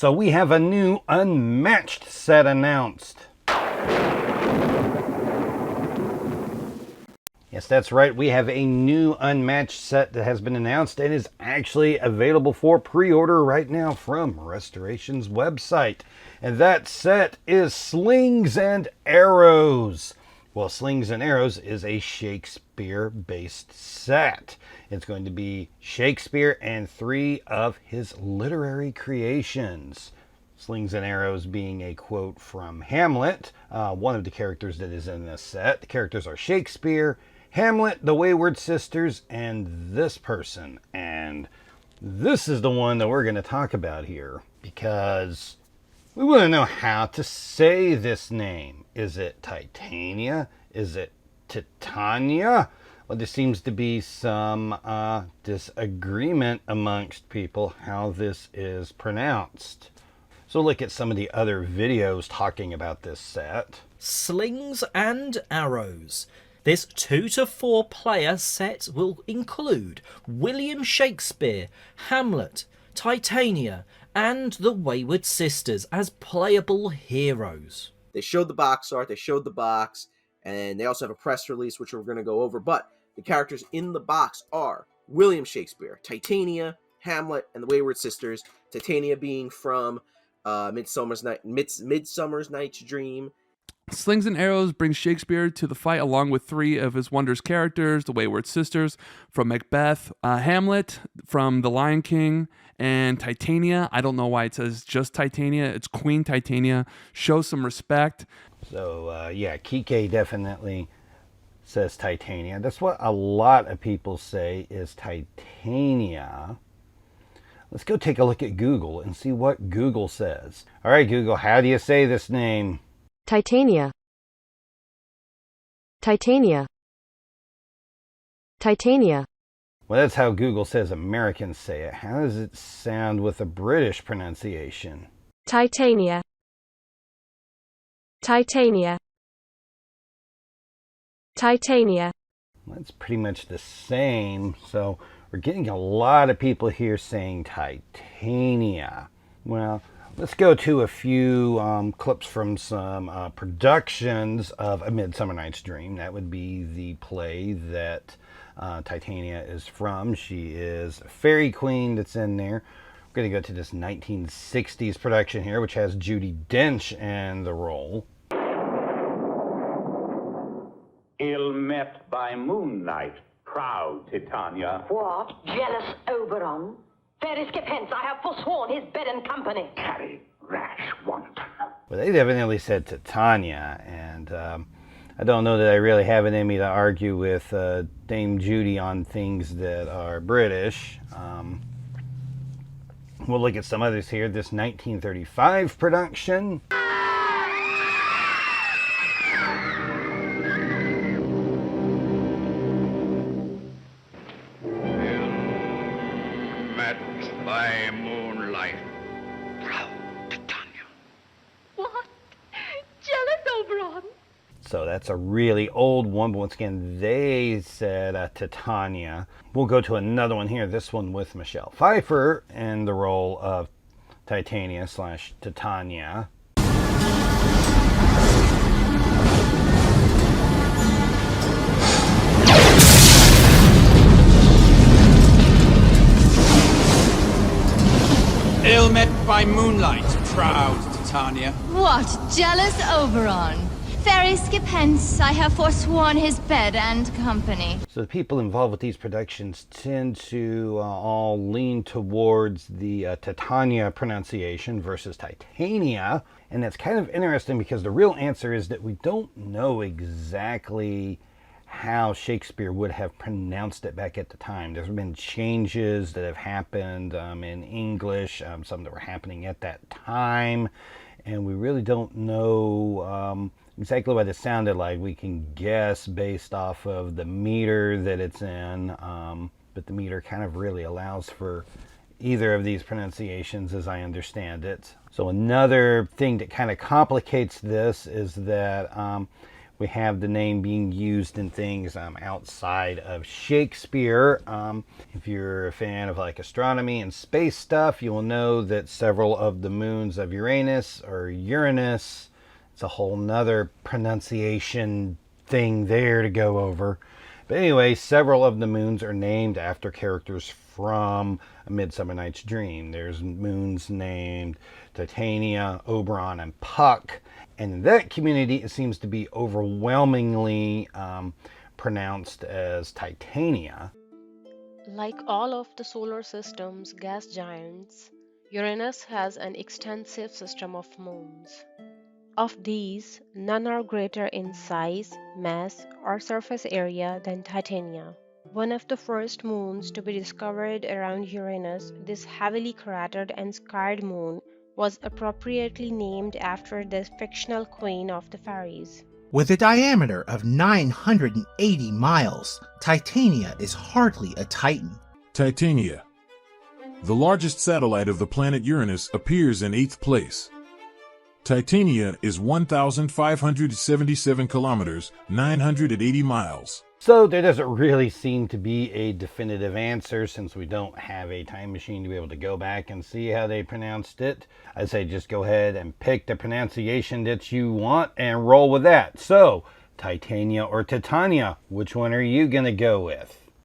So we have a new Unmatched set announced. Yes, that's right. We have a new Unmatched set that has been announced and is actually available for pre-order right now from Restoration's website. And that set is Slings and Arrows. Well, Slings and Arrows is a Shakespeare-based set. It's going to be Shakespeare and 3 of his literary creations. Slings and Arrows being a quote from Hamlet, one of the characters that is in this set. The characters are Shakespeare, Hamlet, the Wayward Sisters, and this person. And this is the one that we're going to talk about here because we want to know how to say this name. Is it Titania? Is it Titania? Well, there seems to be some disagreement amongst people how this is pronounced. So look at some of the other videos talking about this set. Slings and Arrows. This 2 to 4 player set will include William Shakespeare, Hamlet, Titania, and the Wayward Sisters as playable heroes. They showed the box art, they showed the box, and they also have a press release which we're going to go over. But the characters in the box are William Shakespeare, Titania, Hamlet, and the Wayward Sisters. Titania being from Midsummer's Night's Dream. Slings and Arrows brings Shakespeare to the fight along with 3 of his Wonders characters, the Wayward Sisters from Macbeth, Hamlet from The Lion King, and Titania. I don't know why it says just Titania. It's Queen Titania. Show some respect. So, yeah, Kike definitely says Titania. That's what a lot of people say is Titania. Let's go take a look at Google and see what Google says. All right, Google, how do you say this name? Titania. Titania. Titania. Well, that's how Google says Americans say it. How does it sound with a British pronunciation? Titania. Titania. Titania. Well, that's pretty much the same. So we're getting a lot of people here saying Titania. Well, let's go to a few clips from some productions of A Midsummer Night's Dream. That would be the play that Titania is from. She is a fairy queen that's in there. We're going to go to this 1960s production here, which has Judi Dench in the role. Ill met by moonlight, proud Titania. What? Jealous Oberon? There is hence, I have forsworn his bed and company. Carry rash wanton. Well, they definitely said Titania, and I don't know that I really have it in me to argue with Dame Judy on things that are British. We'll look at some others here. This 1935 production. By moonlight, proud Titania. What? Jealous Oberon? So that's a really old one, but once again, they said Titania. We'll go to another one here, this one with Michelle Pfeiffer in the role of Titania / Titania. Ill met by moonlight, proud Titania. What, jealous Oberon? Fairy skip hence, I have forsworn his bed and company. So the people involved with these productions tend to all lean towards the Titania pronunciation versus Titania. And that's kind of interesting because the real answer is that we don't know exactly how Shakespeare would have pronounced it back at the time. There's been changes that have happened in English, some that were happening at that time, and we really don't know exactly what it sounded like. We can guess based off of the meter that it's in, but the meter kind of really allows for either of these pronunciations as I understand it. So another thing that kind of complicates this is that We have the name being used in things outside of Shakespeare. If you're a fan of like astronomy and space stuff, you will know that several of the moons of Uranus or Uranus, it's a whole nother pronunciation thing there to go over. But anyway, several of the moons are named after characters from A Midsummer Night's Dream. There's moons named Titania, Oberon, and Puck. And in that community, it seems to be overwhelmingly pronounced as Titania. Like all of the solar system's gas giants, Uranus has an extensive system of moons. Of these, none are greater in size, mass, or surface area than Titania. One of the first moons to be discovered around Uranus, this heavily cratered and scarred moon was appropriately named after the fictional queen of the fairies. With a diameter of 980 miles, Titania is hardly a Titan. Titania, the largest satellite of the planet Uranus, appears in 8th place. Titania is 1,577 kilometers, 980 miles. So there doesn't really seem to be a definitive answer since we don't have a time machine to be able to go back and see how they pronounced it. I'd say just go ahead and pick the pronunciation that you want and roll with that. So, Titania or Titania, which one are you going to go with?